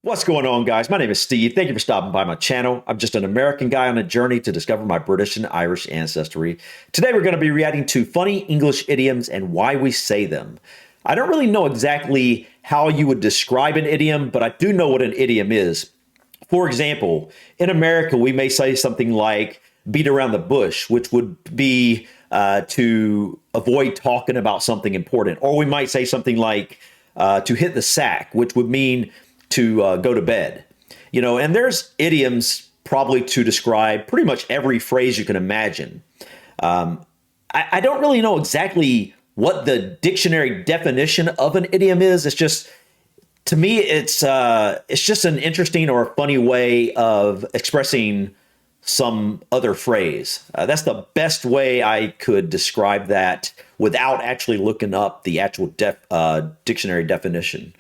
What's going on, guys? My name is Steve. Thank you for stopping by my channel. I'm just an American guy on a journey to discover my British and Irish ancestry. Today, we're going to be reacting to funny English idioms and why we say them. I don't really know exactly how you would describe an idiom, but I do know what an idiom is. For example, in America, we may say something like beat around the bush, which would be to avoid talking about something important. Or we might say something like to hit the sack, which would mean to go to bed. You know, and there's idioms probably to describe pretty much every phrase you can imagine. I don't really know exactly what the dictionary definition of an idiom is. It's just, to me, it's just an interesting or a funny way of expressing some other phrase. That's the best way I could describe that without actually looking up the actual dictionary definition.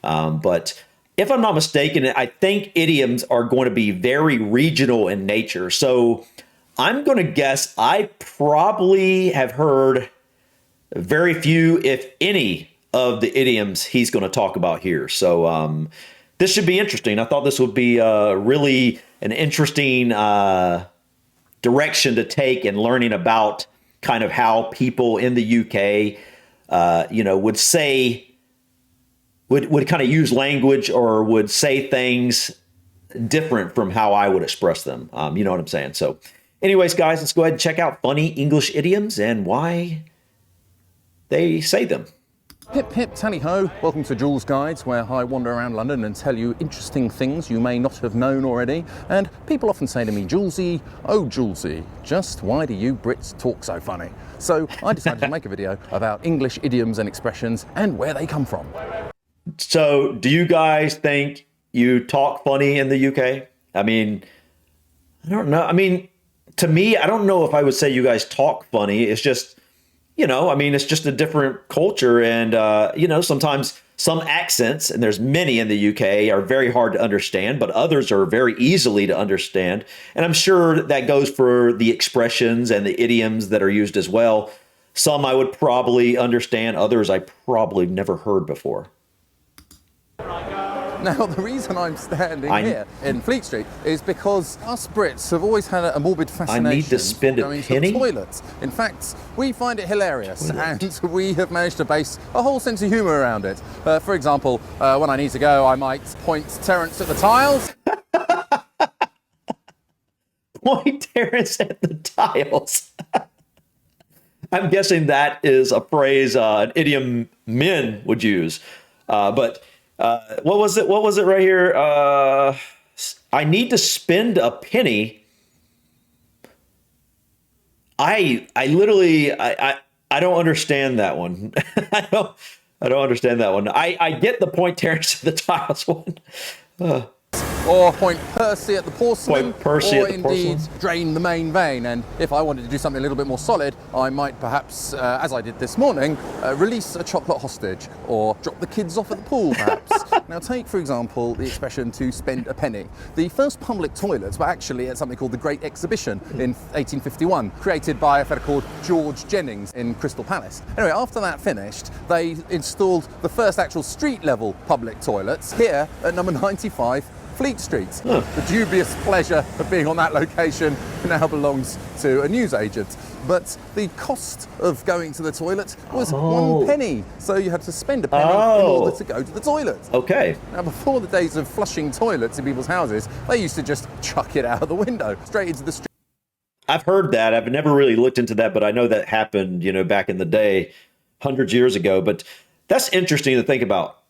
But if I'm not mistaken, I think idioms are going to be very regional in nature. So I'm going to guess I probably have heard very few, if any, of the idioms he's going to talk about here. So this should be interesting. I thought this would be really an interesting direction to take in learning about kind of how people in the UK, would say, would kind of use language or would say things different from how I would express them. You know what I'm saying? So anyways, guys, let's go ahead and check out funny English idioms and why they say them. Hip hip tally ho, welcome to Jules Guides, where I wander around London and tell you interesting things you may not have known already. And people often say to me, Julesy, oh Julesy, just why do you Brits talk so funny? So I decided to make a video about English idioms and expressions and where they come from. So do you guys think you talk funny in the UK? I mean, I don't know. I mean, to me, I don't know if I would say you guys talk funny. It's just, I mean, it's just a different culture. And, sometimes some accents, and there's many in the UK, are very hard to understand, but others are very easily to understand. And I'm sure that goes for the expressions and the idioms that are used as well. Some I would probably understand, others I probably never heard before. Now, the reason I'm standing here in Fleet Street is because us Brits have always had a morbid fascination I need to spend a going penny? to the toilets. In fact, we find it hilarious, and we have managed to base a whole sense of humour around it. For example, when I need to go, I might point Terence at the tiles. Point Terence at the tiles. I'm guessing that is a phrase, an idiom men would use. What was it? What was it right here? I need to spend a penny. I literally don't understand that one. I don't understand that one. I get the point Terrence to the tiles one. Or point Percy at the porcelain, Point Percy or at the indeed porcelain. drain the main vein. And if I wanted to do something a little bit more solid, I might perhaps, as I did this morning, release a chocolate hostage or drop the kids off at the pool, perhaps. Now take, for example, the expression to spend a penny. The first public toilets were actually at something called the Great Exhibition in 1851, created by a fellow called George Jennings in Crystal Palace. Anyway, after that finished, they installed the first actual street-level public toilets here at number 95 Fleet Street. The dubious pleasure of being on that location now belongs to a newsagent. But the cost of going to the toilet was 1 penny. So you had to spend a penny in order to go to the toilet. Okay. Now, before the days of flushing toilets in people's houses, they used to just chuck it out of the window, straight into the street. I've heard that. I've never really looked into that, but I know that happened, back in the day, hundreds of years ago. But that's interesting to think about.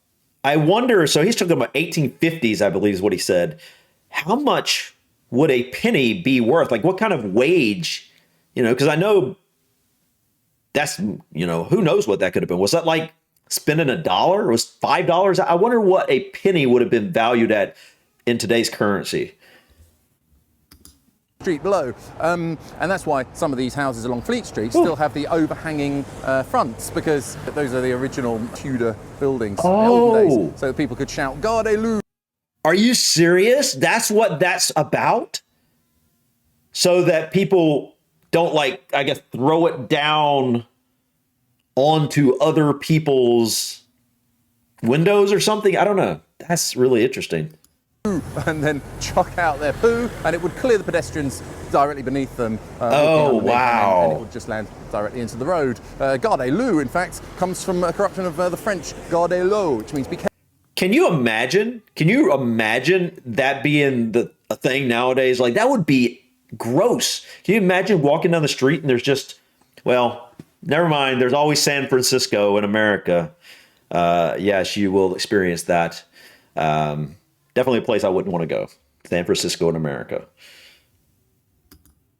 I wonder, so he's talking about 1850s, I believe is what he said. How much would a penny be worth? Like what kind of wage, because I know that's, who knows what that could have been. Was that like spending $1? Was $5? I wonder what a penny would have been valued at in today's currency. Street below, and that's why some of these houses along Fleet Street still have the overhanging fronts, because those are the original Tudor buildings in the olden days, so that people could shout "Gardez-vous." Are you serious? That's what that's about? So that people don't, like, I guess, throw it down onto other people's windows or something? I don't know. That's really interesting. poo, and then chuck out their poo, and it would clear the pedestrians directly beneath them. Oh, wow. And it would just land directly into the road. Garde-loup, in fact, comes from a corruption of the French garde-l'eau, which means be careful. Can you imagine? Can you imagine that being a thing nowadays? Like, that would be gross. Can you imagine walking down the street and there's just, well, never mind. There's always San Francisco in America. Yes, you will experience that. Definitely a place I wouldn't want to go. San Francisco in America.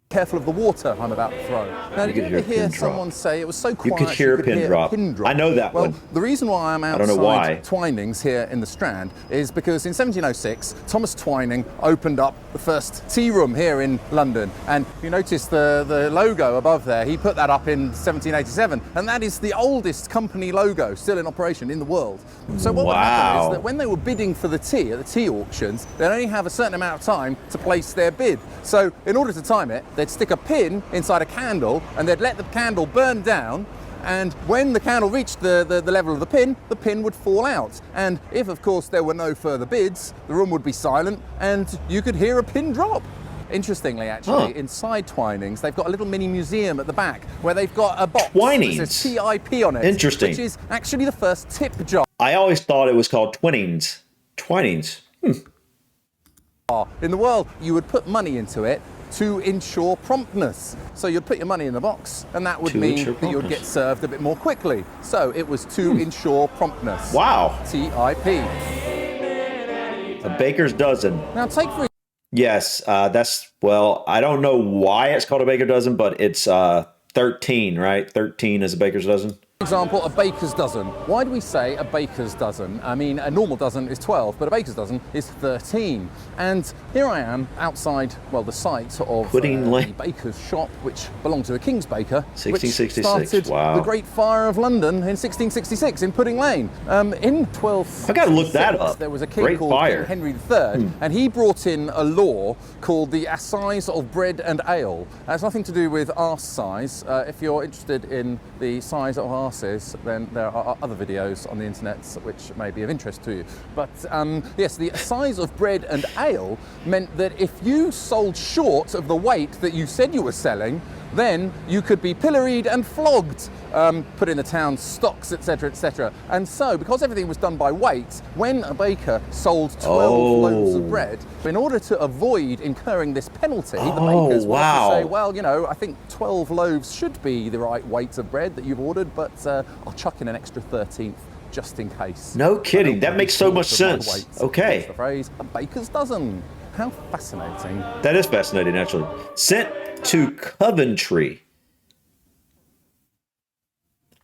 Careful of the water I'm about to throw. Now, did you ever hear someone say it was so quiet you could hear a pin drop? I know that one. Well, the reason why I'm outside I don't know why. Twinings here in the Strand is because in 1706, Thomas Twining opened up the first tea room here in London. And you notice the logo above there, he put that up in 1787. And that is the oldest company logo still in operation in the world. So what would happen is that when they were bidding for the tea at the tea auctions, they'd only have a certain amount of time to place their bid. So in order to time it, they'd stick a pin inside a candle and they'd let the candle burn down, and when the candle reached the level of the pin would fall out. And if, of course, there were no further bids, the room would be silent and you could hear a pin drop. Interestingly, actually, inside Twinings, they've got a little mini museum at the back where they've got a box Twinings. that says TIP on it. Interesting. Which is actually the first tip jar. I always thought it was called Twinnings. Twinings. In the world. You would put money into it to ensure promptness. So you'd put your money in the box, and that would mean that you would get served a bit more quickly. So it was to ensure promptness. Wow. TIP. A baker's dozen. Now take for Yes, well, I don't know why it's called a baker's dozen, but it's 13, right? 13 is a baker's dozen. example, a baker's dozen. Why do we say a baker's dozen? I mean, a normal dozen is 12, but a baker's dozen is 13. And here I am outside, well, the site of the baker's shop, which belonged to a King's baker, 1666. which started Wow. the Great Fire of London in 1666 in Pudding Lane. In 12, I gotta look that up. There was a king Great called Fire. King Henry III, and he brought in a law called the Assize of Bread and Ale. It has nothing to do with arse size. If you're interested in the size of arses, then there are other videos on the internet which may be of interest to you. But yes, the size of bread and ale meant that if you sold short of the weight that you said you were selling, then you could be pilloried and flogged, put in the town stocks, etc., etc. And so, because everything was done by weight, when a baker sold 12 loaves of bread, in order to avoid incurring this penalty, the bakers would have to say, well, you know, I think 12 loaves should be the right weight of bread that you've ordered, but I'll chuck in an extra 13th just in case. No kidding. That makes so much sense. Okay. That's the phrase, a baker's dozen. How fascinating. That is fascinating, actually. Sent to Coventry.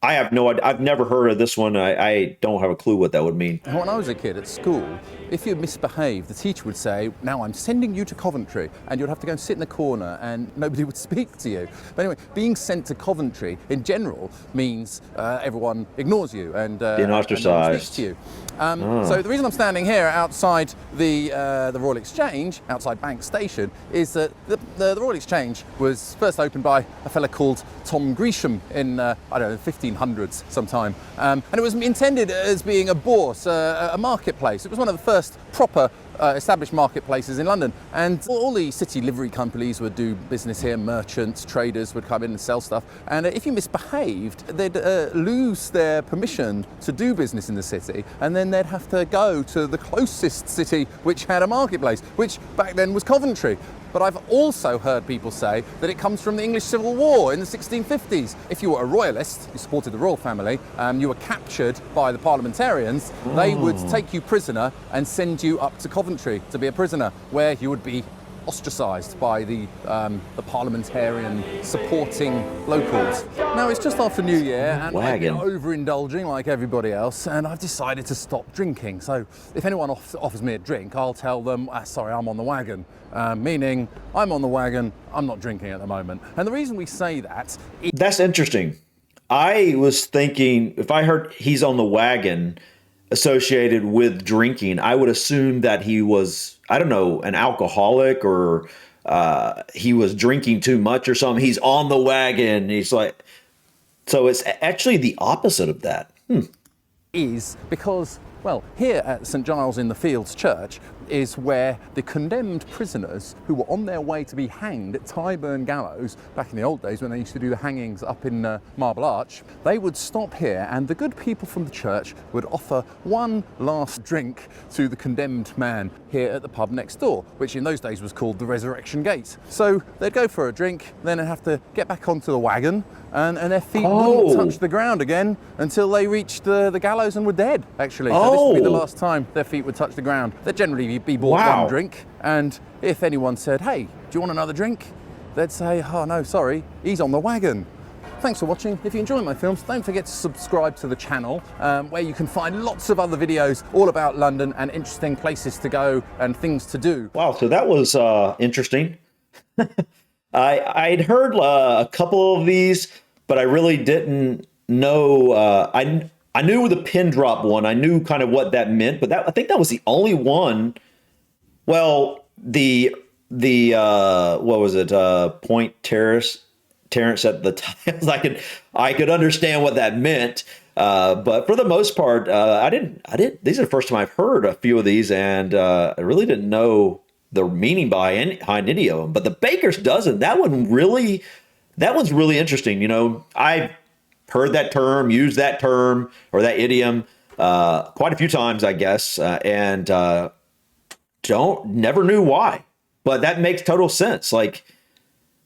I have no idea. I've never heard of this one. I don't have a clue what that would mean. When I was a kid at school, if you misbehaved, the teacher would say, now I'm sending you to Coventry, and you'd have to go and sit in the corner and nobody would speak to you. But anyway, being sent to Coventry in general means everyone ignores you and being ostracized. speaks to you. So the reason I'm standing here outside the Royal Exchange, outside Bank Station, is that the Royal Exchange was first opened by a fella called Tom Gresham in, I don't know, 1500s sometime. And it was intended as being a bourse, a marketplace. It was one of the first proper established marketplaces in London, and all the city livery companies would do business here. Merchants, traders would come in and sell stuff, and if you misbehaved, they'd lose their permission to do business in the city, and then they'd have to go to the closest city which had a marketplace, which back then was Coventry. But I've also heard people say that it comes from the English Civil War in the 1650s. If you were a royalist, you supported the royal family, you were captured by the parliamentarians, they would take you prisoner and send you up to Coventry to be a prisoner, where you would be ostracised by the parliamentarian supporting locals. Now it's just after New Year and I've been overindulging like everybody else, and I've decided to stop drinking. So if anyone offers me a drink, I'll tell them, sorry, I'm on the wagon. Meaning I'm on the wagon, I'm not drinking at the moment. And the reason we say that... That's interesting. I was thinking, if I heard he's on the wagon associated with drinking, I would assume that he was, I don't know, an alcoholic, or he was drinking too much or something. He's on the wagon. He's like, so it's actually the opposite of that. Is because, well, here at St Giles in the Fields Church, is where the condemned prisoners who were on their way to be hanged at Tyburn Gallows, back in the old days when they used to do the hangings up in Marble Arch, they would stop here and the good people from the church would offer one last drink to the condemned man here at the pub next door, which in those days was called the Resurrection Gate. So they'd go for a drink, then they'd have to get back onto the wagon, and their feet wouldn't touch the ground again until they reached the gallows and were dead, actually. So this would be the last time their feet would touch the ground. They'd generally be bought one drink, and if anyone said, "Hey, do you want another drink?" they'd say, "Oh no, sorry, he's on the wagon." Thanks for watching. If you enjoy my films, don't forget to subscribe to the channel, where you can find lots of other videos all about London and interesting places to go and things to do. Wow, so that was interesting. I'd heard a couple of these, but I really didn't know. I knew the pin drop one. I knew kind of what that meant, but I think that was the only one. Well, the what was it? Point Terrace at the time. I could understand what that meant, but for the most part, I didn't. These are the first time I've heard a few of these, and I really didn't know the meaning behind any of them. But the baker's dozen, that one's really interesting. You know, I've heard that term, used that term or that idiom quite a few times, I guess, and never knew why. But that makes total sense. Like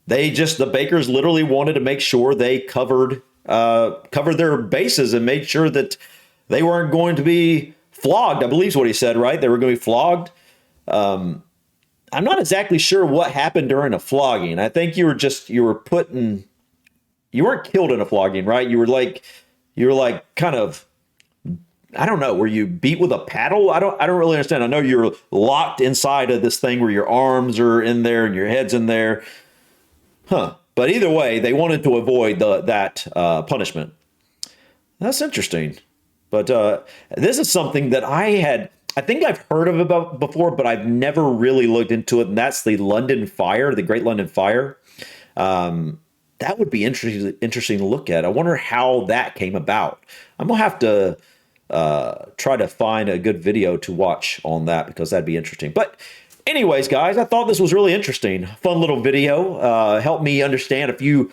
the bakers literally wanted to make sure they covered their bases and made sure that they weren't going to be flogged. I believe is what he said, right? They were going to be flogged. I'm not exactly sure what happened during a flogging. I think you weren't killed in a flogging, right? You were like kind of, I don't know, were you beat with a paddle? I don't really understand. I know you're locked inside of this thing where your arms are in there and your head's in there. But either way, they wanted to avoid that punishment. That's interesting. But this is something that I think I've heard of about before, but I've never really looked into it. And that's the London Fire, the Great London Fire. That would be interesting to look at. I wonder how that came about. I'm going to have to try to find a good video to watch on that, because that'd be interesting. But anyways, guys, I thought this was really interesting. Fun little video. Helped me understand a few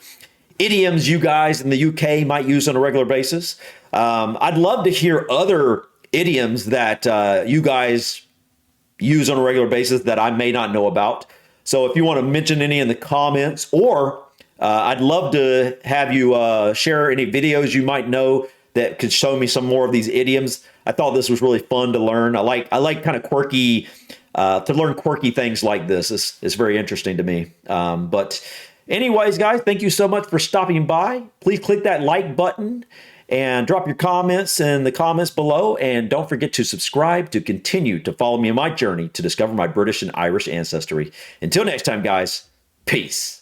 idioms you guys in the UK might use on a regular basis. I'd love to hear other idioms that you guys use on a regular basis that I may not know about. So if you want to mention any in the comments, or I'd love to have you share any videos you might know that could show me some more of these idioms. I thought this was really fun to learn. I like kind of quirky, to learn quirky things like this. It's very interesting to me. But anyways, guys, thank you so much for stopping by. Please click that like button and drop your comments in the comments below. And don't forget to subscribe to continue to follow me on my journey to discover my British and Irish ancestry. Until next time, guys, peace.